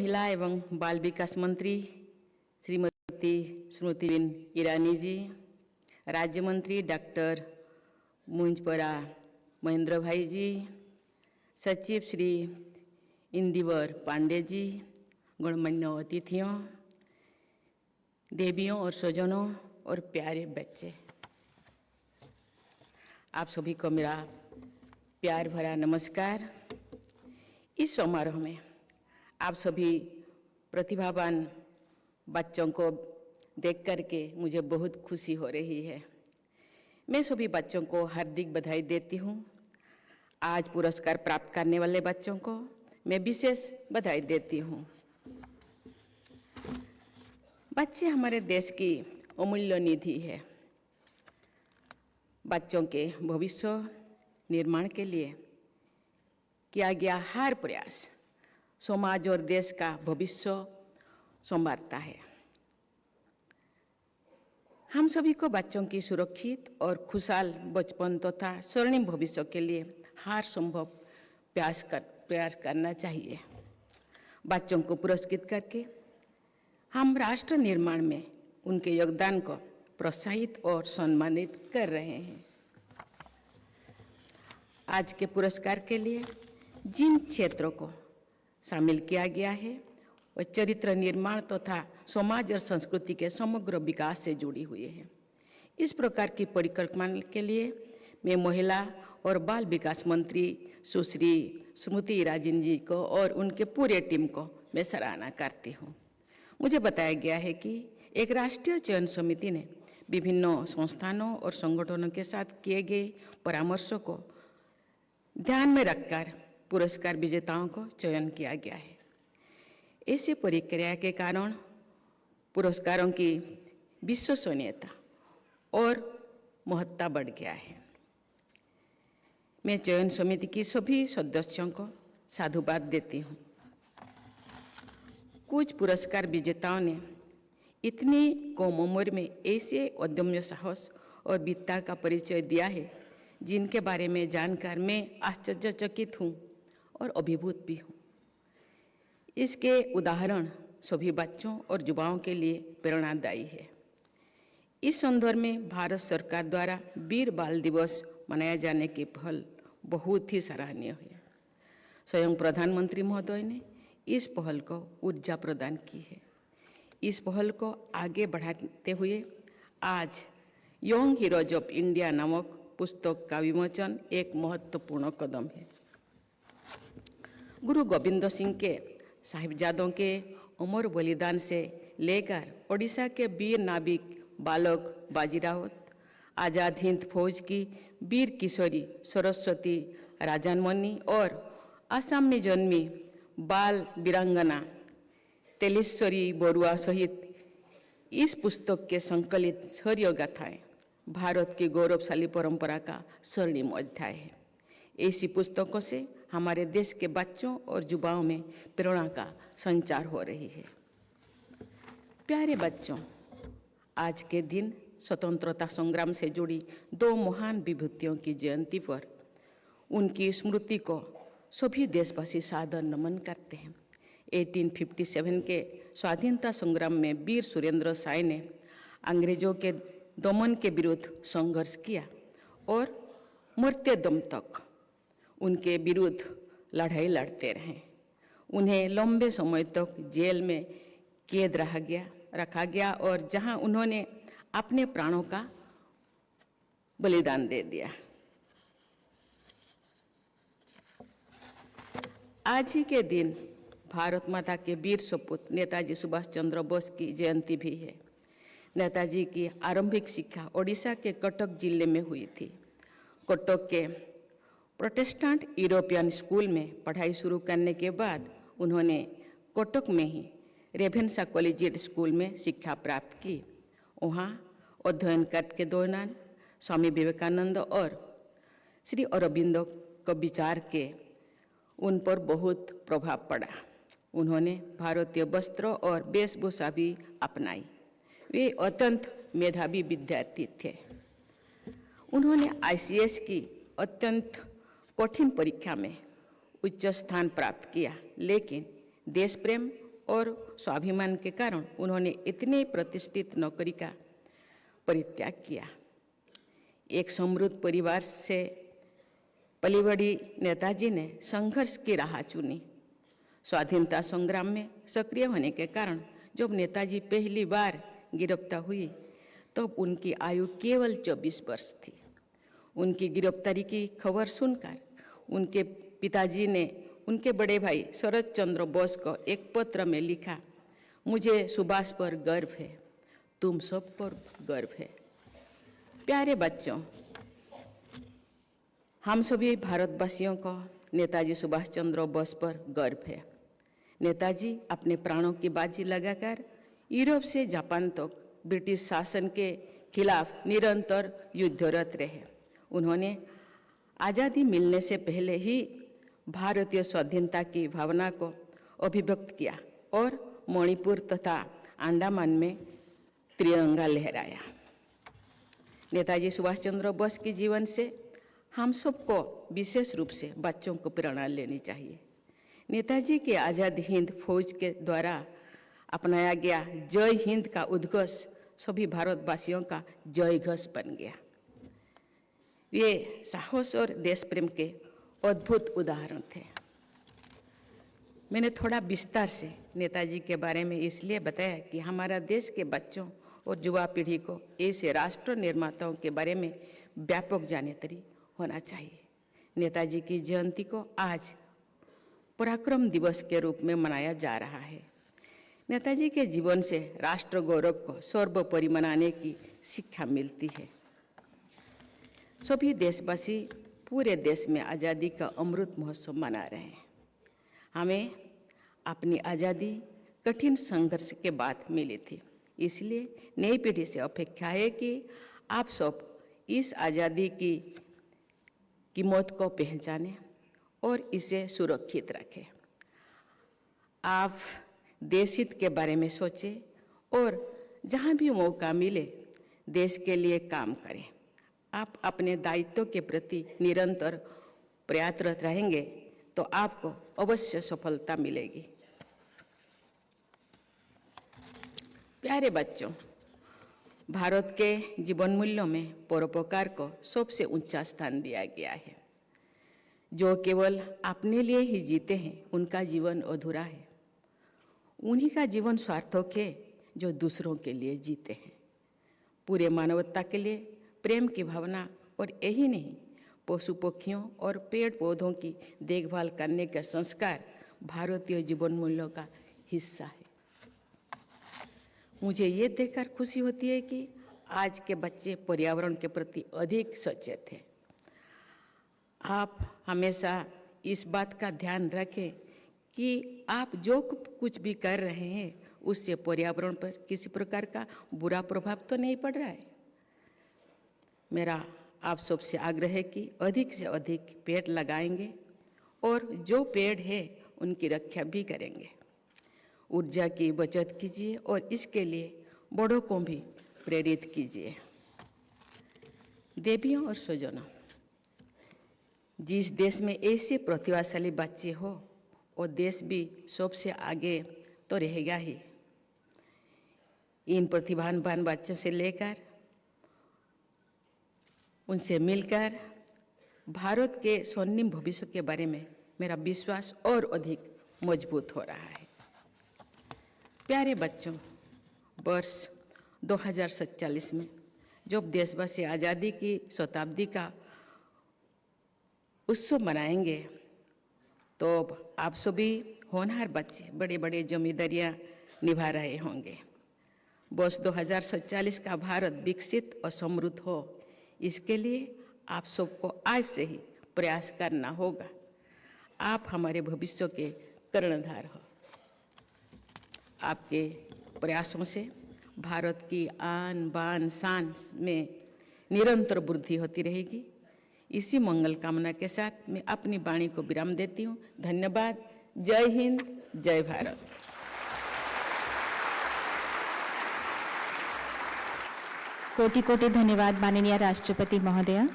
महिला एवं बाल विकास मंत्री श्रीमती स्मृति ईरानी जी, राज्य मंत्री डॉक्टर मुंजपरा महेंद्र भाई जी, सचिव श्री इंदिवर पांडे जी, गणमान्य अतिथियों, देवियों और स्वजनों और प्यारे बच्चे, आप सभी को मेरा प्यार भरा नमस्कार। इस समारोह में आप सभी प्रतिभावान बच्चों को देख करके मुझे बहुत खुशी हो रही है। मैं सभी बच्चों को हार्दिक बधाई देती हूँ। आज पुरस्कार प्राप्त करने वाले बच्चों को मैं विशेष बधाई देती हूँ। बच्चे हमारे देश की अमूल्य निधि है। बच्चों के भविष्य निर्माण के लिए किया गया हर प्रयास समाज और देश का भविष्य संवारता है। हम सभी को बच्चों की सुरक्षित और खुशहाल बचपन तथा स्वर्णिम भविष्य के लिए हर संभव प्रयास करना चाहिए। बच्चों को पुरस्कृत करके हम राष्ट्र निर्माण में उनके योगदान को प्रोत्साहित और सम्मानित कर रहे हैं। आज के पुरस्कार के लिए जिन क्षेत्रों को शामिल किया गया है वह चरित्र निर्माण तथा समाज और संस्कृति के समग्र विकास से जुड़ी हुई है। इस प्रकार की परिकल्पना के लिए मैं महिला और बाल विकास मंत्री सुश्री स्मृति ईरानी जी को और उनके पूरे टीम को मैं सराहना करती हूँ। मुझे बताया गया है कि एक राष्ट्रीय चयन समिति ने विभिन्न संस्थानों और संगठनों के साथ किए गए परामर्शों को ध्यान में रखकर पुरस्कार विजेताओं को चयन किया गया है। ऐसी प्रक्रिया के कारण पुरस्कारों की विश्वसनीयता और महत्ता बढ़ गया है। मैं चयन समिति की सभी सदस्यों को साधुवाद देती हूँ। कुछ पुरस्कार विजेताओं ने इतनी कम उम्र में ऐसे अदम्य साहस और वीरता का परिचय दिया है जिनके बारे में जानकर मैं आश्चर्यचकित हूँ और अभिभूत भी हूँ। इसके उदाहरण सभी बच्चों और युवाओं के लिए प्रेरणादायी है। इस संदर्भ में भारत सरकार द्वारा वीर बाल दिवस मनाए जाने की पहल बहुत ही सराहनीय है। स्वयं प्रधानमंत्री महोदय ने इस पहल को ऊर्जा प्रदान की है। इस पहल को आगे बढ़ाते हुए आज यंग हीरोज ऑफ इंडिया नामक पुस्तक का विमोचन एक महत्वपूर्ण कदम है। गुरु गोविंद सिंह के साहिबजादों के अमर बलिदान से लेकर ओडिशा के वीर नाविक बालक बाजीरावत, आज़ाद हिंद फौज की वीर किशोरी सरस्वती राजामणि और असम में जन्मी बाल वीरांगना तेलेश्वरी बरुआ सहित इस पुस्तक के संकलित शौर्य गाथाएं भारत की गौरवशाली परंपरा का स्वर्णिम अध्याय है। ऐसी पुस्तकों से हमारे देश के बच्चों और युवाओं में प्रेरणा का संचार हो रही है। प्यारे बच्चों, आज के दिन स्वतंत्रता संग्राम से जुड़ी दो महान विभूतियों की जयंती पर उनकी स्मृति को सभी देशवासी सादर नमन करते हैं। 1857 के स्वाधीनता संग्राम में वीर सुरेंद्र साय ने अंग्रेजों के दमन के विरुद्ध संघर्ष किया और मरते दम तक उनके विरुद्ध लड़ाई लड़ते रहे। उन्हें लंबे समय तक जेल में कैद रखा गया और जहां उन्होंने अपने प्राणों का बलिदान दे दिया। आज ही के दिन भारत माता के वीर सपूत नेताजी सुभाष चंद्र बोस की जयंती भी है। नेताजी की आरंभिक शिक्षा ओडिशा के कटक जिले में हुई थी। कटक के प्रोटेस्टेंट यूरोपियन स्कूल में पढ़ाई शुरू करने के बाद उन्होंने कटक में ही रेभेन्सा कॉलेजिएट स्कूल में शिक्षा प्राप्त की। वहाँ अध्ययन करने के दौरान स्वामी विवेकानंद और श्री अरबिंदो के विचार के उन पर बहुत प्रभाव पड़ा। उन्होंने भारतीय वस्त्र और वेशभूषा भी अपनाई। वे अत्यंत मेधावी विद्यार्थी थे। उन्होंने ICS की अत्यंत कठिन परीक्षा में उच्च स्थान प्राप्त किया, लेकिन देश प्रेम और स्वाभिमान के कारण उन्होंने इतने प्रतिष्ठित नौकरी का परित्याग किया। एक समृद्ध परिवार से पली बड़ी नेताजी ने संघर्ष की राह चुनी। स्वाधीनता संग्राम में सक्रिय होने के कारण जब नेताजी पहली बार गिरफ्तार हुई तब उनकी आयु केवल 24 वर्ष थी। उनकी गिरफ्तारी की खबर सुनकर उनके पिताजी ने उनके बड़े भाई शरद चंद्र बोस को एक पत्र में लिखा, मुझे सुभाष पर गर्व है, तुम सब पर गर्व है। प्यारे बच्चों, हम सभी भारतवासियों को नेताजी सुभाष चंद्र बोस पर गर्व है। नेताजी अपने प्राणों की बाजी लगाकर यूरोप से जापान तक ब्रिटिश शासन के खिलाफ निरंतर युद्धरत रहे। उन्होंने आज़ादी मिलने से पहले ही भारतीय स्वाधीनता की भावना को अभिव्यक्त किया और मणिपुर तथा अंडमान में तिरंगा लहराया। नेताजी सुभाष चंद्र बोस के जीवन से हम सबको विशेष रूप से बच्चों को प्रेरणा लेनी चाहिए। नेताजी के आज़ाद हिंद फौज के द्वारा अपनाया गया जय हिंद का उद्घोष सभी भारतवासियों का जय घोष बन गया। वे साहस और देश प्रेम के अद्भुत उदाहरण थे। मैंने थोड़ा विस्तार से नेताजी के बारे में इसलिए बताया कि हमारा देश के बच्चों और युवा पीढ़ी को ऐसे राष्ट्र निर्माताओं के बारे में व्यापक जानकारी होना चाहिए। नेताजी की जयंती को आज पराक्रम दिवस के रूप में मनाया जा रहा है। नेताजी के जीवन से राष्ट्र गौरव को सर्वोपरि मनाने की शिक्षा मिलती है। सभी देशवासी पूरे देश में आज़ादी का अमृत महोत्सव मना रहे हैं। हमें अपनी आज़ादी कठिन संघर्ष के बाद मिली थी, इसलिए नई पीढ़ी से अपेक्षा है कि आप सब इस आज़ादी की कीमत को पहचानें और इसे सुरक्षित रखें। आप देश हित के बारे में सोचें और जहाँ भी मौका मिले देश के लिए काम करें। आप अपने दायित्व के प्रति निरंतर प्रयासरत रहेंगे तो आपको अवश्य सफलता मिलेगी। प्यारे बच्चों, भारत के जीवन मूल्यों में परोपकार को सबसे ऊंचा स्थान दिया गया है। जो केवल अपने लिए ही जीते हैं उनका जीवन अधूरा है। उन्हीं का जीवन सार्थक है जो दूसरों के लिए जीते हैं। पूरे मानवता के लिए प्रेम की भावना और यही नहीं, पशु पक्षियों और पेड़ पौधों की देखभाल करने का संस्कार भारतीय जीवन मूल्यों का हिस्सा है। मुझे ये देखकर खुशी होती है कि आज के बच्चे पर्यावरण के प्रति अधिक सचेत हैं। आप हमेशा इस बात का ध्यान रखें कि आप जो कुछ भी कर रहे हैं उससे पर्यावरण पर किसी प्रकार का बुरा प्रभाव तो नहीं पड़ रहा है। मेरा आप सबसे आग्रह है कि अधिक से अधिक पेड़ लगाएंगे और जो पेड़ है उनकी रक्षा भी करेंगे। ऊर्जा की बचत कीजिए और इसके लिए बड़ों को भी प्रेरित कीजिए। देवियों और स्वजनों, जिस देश में ऐसे प्रतिभाशाली बच्चे हो वो देश भी सबसे आगे तो रहेगा ही। इन प्रतिभावान बच्चों से लेकर उनसे मिलकर भारत के स्वर्णिम भविष्य के बारे में मेरा विश्वास और अधिक मजबूत हो रहा है। प्यारे बच्चों, वर्ष 2047 में जब देशवासी आज़ादी की शताब्दी का उत्सव मनाएंगे तो आप सभी होनहार बच्चे बड़े बड़े जिम्मेदारियां निभा रहे होंगे। वर्ष 2047 का भारत विकसित और समृद्ध हो, इसके लिए आप सबको आज से ही प्रयास करना होगा। आप हमारे भविष्य के कर्णधार हो। आपके प्रयासों से भारत की आन बान शान में निरंतर वृद्धि होती रहेगी। इसी मंगल कामना के साथ मैं अपनी वाणी को विराम देती हूँ। धन्यवाद। जय हिंद, जय भारत। कोटि कोटि धन्यवाद माननीय राष्ट्रपति महोदय।